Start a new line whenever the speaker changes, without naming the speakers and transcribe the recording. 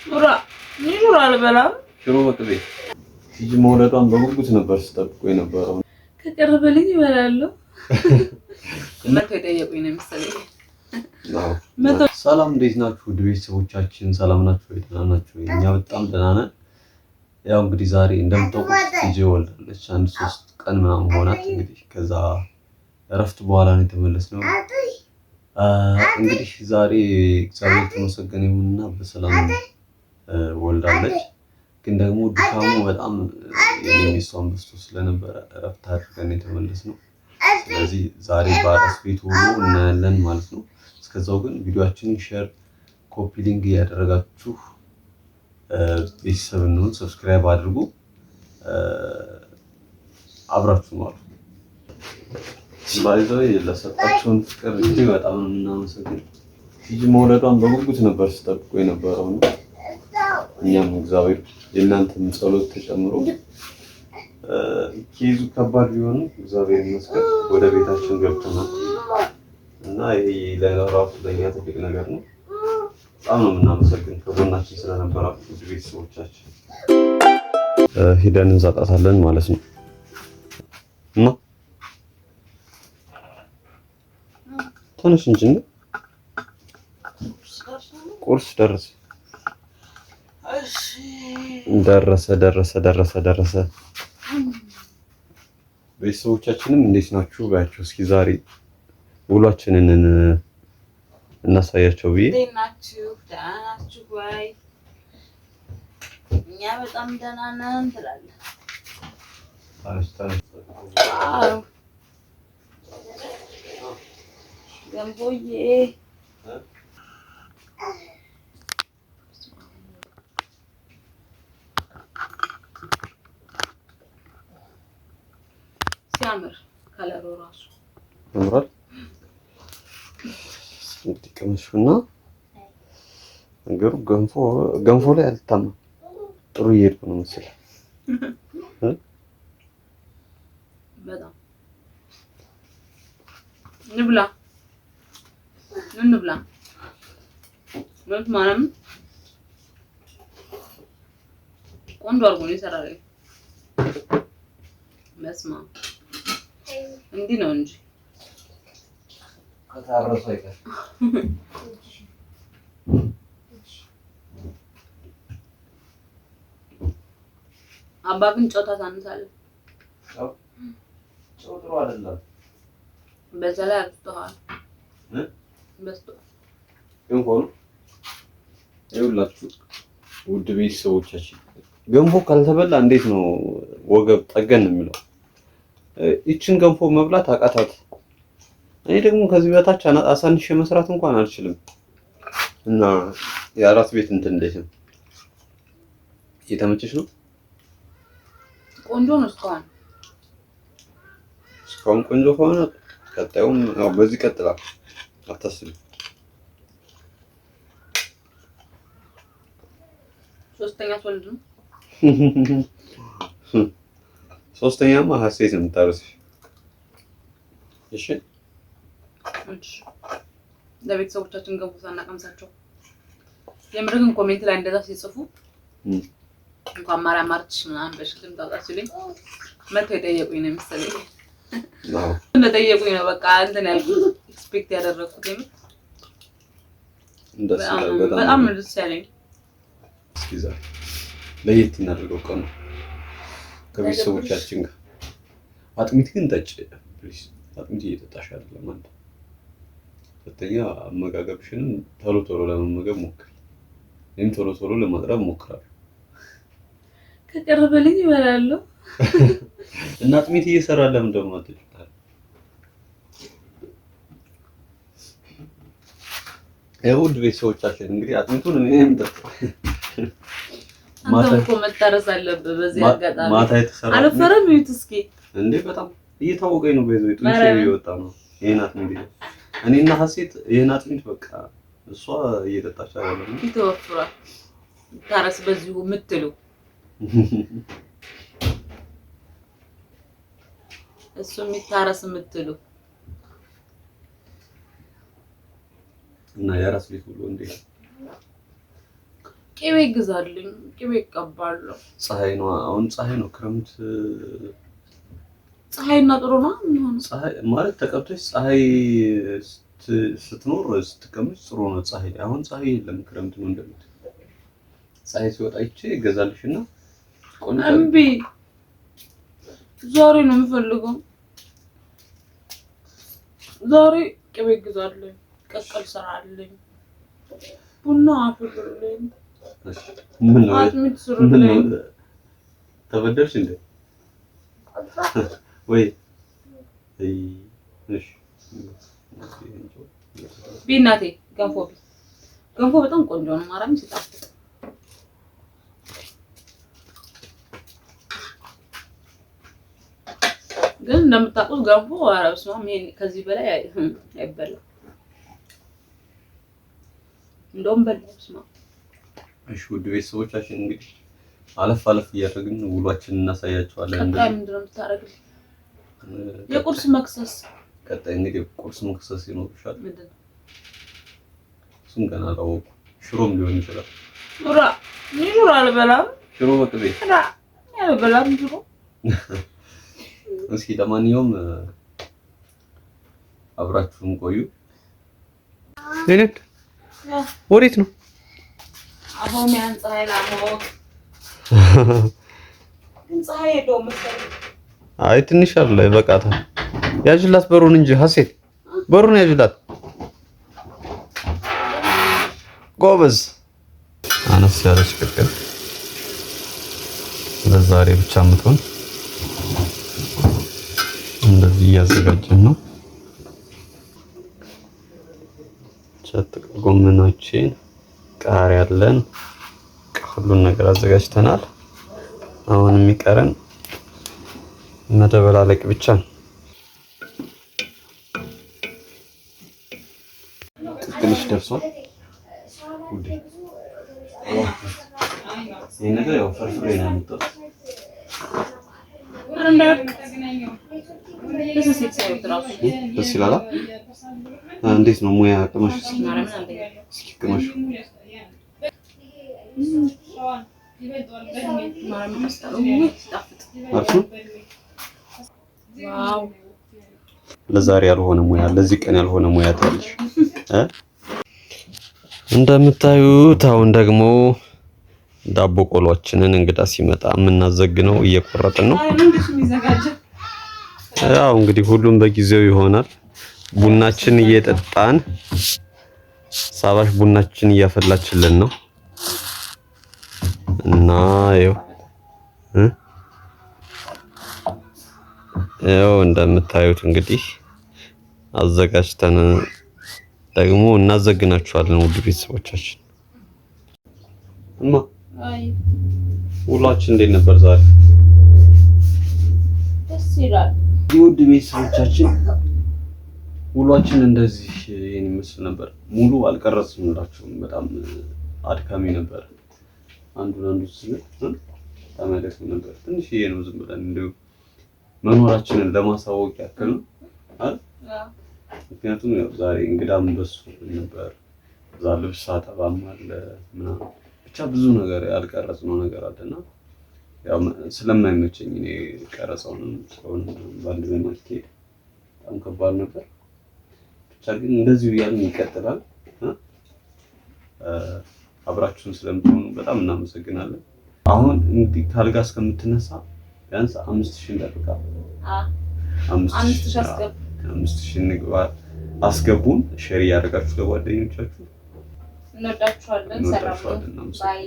ሹራ ይሹራ አልበላም።
ሽሮ በቅቤ ልጅ መውለዷን በጉጉት ነበር ስጠብቆ የነበረው።
ከቀረበልኝ እበላለሁ። መቶ የጠየቁኝ ነው መሰለኝ።
ሰላም እንዴት ናችሁ? ውድ ቤተሰቦቻችን ሰላም ናችሁ? ደህና ናችሁ? እኛ በጣም ደህና ነን። ያው እንግዲህ ዛሬ እንደምታውቁት ልጅ ወልዳለች። 3 ቀን ምናምን ሆናት። እንግዲህ ከዛ እረፍት በኋላ ነው የተመለስነው። እንግዲህ ዛሬ እግዚአብሔር የተመሰገነ ይሁንና በሰላም ወልዳለች። ግን ደግሞ ድካሙ በጣም የሚሷን በስቶ ስለነበረ እረፍት አድርገን የተመለስነው። ስለዚህ ዛሬ በአራስ ቤት ውሎ እናያለን ማለት ነው። እስከዛው ግን ቪዲዮአችንን ሼር፣ ኮፒ ሊንክ እያደረጋችሁ ቤተሰብ እንሁን፣ ሰብስክራይብ አድርጉ። አብራችሁ ማለት ባይዘው ለሰጣችሁን ፍቅር እጅግ በጣም እናመሰግናለን። ልጅ መውለዷን በጉጉት ነበር ስጠብቆ የነበረው ነው። እኛም እግዚአብሔር የእናንተም ጸሎት ተጨምሮ ኬዙ ከባድ ቢሆንም እግዚአብሔር ይመስገን ወደ ቤታችን ገብተናል እና ይሄ ለራሱ ለኛ ትልቅ ነገር ነው። በጣም ነው የምናመሰግን ከጎናችን ስለነበራችሁ ውድ ቤተሰቦቻችን። ሄደን እንዛጣታለን ማለት ነው እና ትንሽ እንጂ ቁርስ ደረሰ። ቤተሰቦቻችንም እንዴት ናችሁ ባያችሁ እስኪ ዛሬ ውሏችንን እናሳያቸው ብዬ።
እንዴት ናችሁ? ደህና ናችሁ ወይ? እኛ በጣም ደህና ነን ትላለህ። ገንቦዬ ሲያምር ከለሩ ራሱ
ያምራል። እንግዲህ ቀምሹና ነገሩ ገንፎ ላይ አልታማም። ጥሩ እየሄድኩ ነው መሰለኝ።
በጣም እንብላ ማለት ቆንጆ አድርጎ ነው የሰራልኝ። መስማ እንዲህ ነው እንጂ
ከታረሰ አይቀር
አባ ግን ጨው ታሳንሳለህ።
ጨው ጥሩ አይደለም።
በዛ ላይ አጥቷል በስቶ
ገንፎ ነው። ይኸውላችሁ ውድ ቤተሰቦቻችን ገንፎ ካልተበላ እንዴት ነው ወገብ ጠገን የሚለው? ይችን ገንፎ መብላት አቃታት። እኔ ደግሞ ከዚህ በታች አሳንሼ መስራት እንኳን አልችልም። እና የአራስ ቤት እንትን እንዴት ነው? እየተመቸሽ ነው?
ቆንጆ ነው።
እስካሁን ቆንጆ ከሆነ ቀጣዩም ያው በዚህ ቀጥላል። አታስቢ።
ሶስተኛ ወልድ ነው።
ሶስተኛማ ሀሴት ነው የምታረስሽ። እሺ
ለቤተሰቦቻችን ገንፎ ሳናቀምሳቸው የምር ግን ኮሜንት ላይ እንደዛ ሲጽፉ እንኳን ማርያም ማርች ምናምን በሽልም ታውቃ ሲሉኝ መቶ የጠየቁኝ ነው መሰለኝ። እንደጠየቁኝ ነው በቃ እንትን ያልኩት ኤክስፔክት ያደረኩት የምር በጣም ነው ደስ ያለኝ።
እስኪ ዛሬ ለየት እናድርገው ቀኑ ከቤተሰቦቻችን ጋር። አጥሚት ግን ጠጭ ፕሊዝ። አጥሚት እየጠጣሽ አይደለም አንተ። ሁለተኛ አመጋገብሽንም ቶሎ ለመመገብ ሞክሪ። እኔም ቶሎ ለማቅረብ ሞክራለሁ።
ከቀረበልኝ እበላለሁ።
እና አጥሚት እየሰራ ለምን ደግሞ አትጭታል? ውድ ቤተሰቦቻችን እንግዲህ አጥሚቱን እኔም ጠጣሁ።
አንተ እኮ መታረስ አለብህ በዚህ አጋጣሚ።
ማታ የተሰራ
አልፈረም ይሁት እስኪ እንዴ
በጣም እየታወቀኝ ነው። በዚህ ጥንቸ እየወጣ ነው። ይሄን አጥሚት እኔና ሀሴት ይሄን አጥሚት በቃ እሷ እየጠጣች አይደለም
ይተወፍራል። ታረስ በዚሁ ምትሉ እሱ የሚታረስ ምትሉ
እና የአራስ ቤት ሁሉ እንዴ
ቅቤ ግዛልኝ፣ ቅቤ እቀባለሁ።
ፀሐይ ነው አሁን ፀሐይ ነው ክረምት
ፀሐይና ጥሩ ነው የሚሆነው።
ፀሐይ ማለት ተቀብተሽ ፀሐይ ስትኖር ስትቀመጭ ጥሩ ነው። ፀሐይ አሁን ፀሐይ የለም ክረምት ነው እንደምት ፀሐይ ሲወጣ ይቼ እገዛልሽና ቆንጆ
እምቢ ዛሬ ነው የምፈልገው። ዛሬ ቅቤ ግዛልኝ፣ ቀቀል ስራልኝ፣ ቡና አፍልልኝ።
ምን ነው ተበደልሽ እንዴ? ወይ እሺ
ቢናቴ ገንፎ በጣም ቆንጆ ነው። ማርያም ሲጣፍጥ ግን እንደምታውቁት ገንፎ አረብስ ነው። ከዚህ በላይ አይበላም። እንደውም በላውስ ነው።
እሺ ውድ ቤተሰቦቻችን እንግዲህ አለፍ እያደረግን ውሏችንን እናሳያቸዋለን።
ቀጣይ ምንድን ነው የምታደርግልኝ? የቁርስ መክሰስ
ቀጣይ እንግዲህ ቁርስ መክሰስ ይኖርሻል።
ምንድን ነው
እሱም ገና አላወኩም። ሽሮም ሊሆን ይችላል።
ሽሮ አልበላም።
ሽሮ በቅቤ
አልበላም ሽሮ።
እስኪ ለማንኛውም አብራችሁን ቆዩ።
ለኔት ወዴት ነው?
አሁን ያን ፀሐይ ላሞቅ ግን ፀሐይ የለውም መሰለኝ።
አይ ትንሽ አለ ይበቃታል። ያጅላት በሩን እንጂ ሀሴት በሩን ያጅላት። ጎበዝ አነስ ያለች ቅቅል ለዛሬ ብቻ የምትሆን እንደዚህ እያዘጋጀን ነው። ቸጥቅ ጎመናችን ቃሪያ አለን። ሁሉን ነገር አዘጋጅተናል። አሁን የሚቀረን መደበላለቅ ብቻ ነው።
ትንሽ ደርሷል። ይሄ ነገር ያው ፍርፍሬ ነው የምጠጣው። ደስ ይላል። እንዴት ነው ሙያ ቅመሽ? እስኪ ቅመሽ።
ለዛሬ ያልሆነ ሙያ ለዚህ ቀን ያልሆነ ሙያ ታለሽ እንደምታዩት። አሁን ደግሞ ዳቦ ቆሎአችንን እንግዳ ሲመጣ የምናዘግነው እየቆረጥን ነው። ያው እንግዲህ ሁሉም በጊዜው ይሆናል። ቡናችን እየጠጣን ሳባሽ ቡናችን እያፈላችልን ነው እና ያው እንደምታዩት እንግዲህ አዘጋጅተን ደግሞ እናዘግናችኋለን። ውድ ቤተሰቦቻችን
እማ ውሏችን እንዴት ነበር ዛሬ?
ደስ ይላል።
ውድ ቤተሰቦቻችን ውሏችን እንደዚህ ይሄን ይመስል ነበር። ሙሉ አልቀረጽንላችሁም፣ በጣም አድካሚ ነበር። አንዱን ስንል ተመለስ ነበር። ትንሽ ይሄ ነው ዝም ብለን እንደው መኖራችንን ለማሳወቅ ያክል ነው አይደል? ምክንያቱም ያው ዛሬ እንግዳም በሱ ነበር። እዛ ልብስ አጠባም አለ ምናምን ብቻ ብዙ ነገር ያልቀረጽነው ነገር አለና ያው ስለማይመቸኝ እኔ ቀረጻውንም ሰውን ባንድ በማለት በጣም ከባድ ነበር። ብቻ ግን እንደዚሁ እያልን ይቀጥላል። አብራችሁን ስለምትሆኑ በጣም እናመሰግናለን። አሁን እንግዲህ ካልጋ እስከምትነሳ ቢያንስ 5000 እንደርካ 5000 ንግባ አስገቡን። ሼር ያደርጋችሁ ለጓደኞቻችሁ።
እንወዳችኋለን። ሰላም ባይ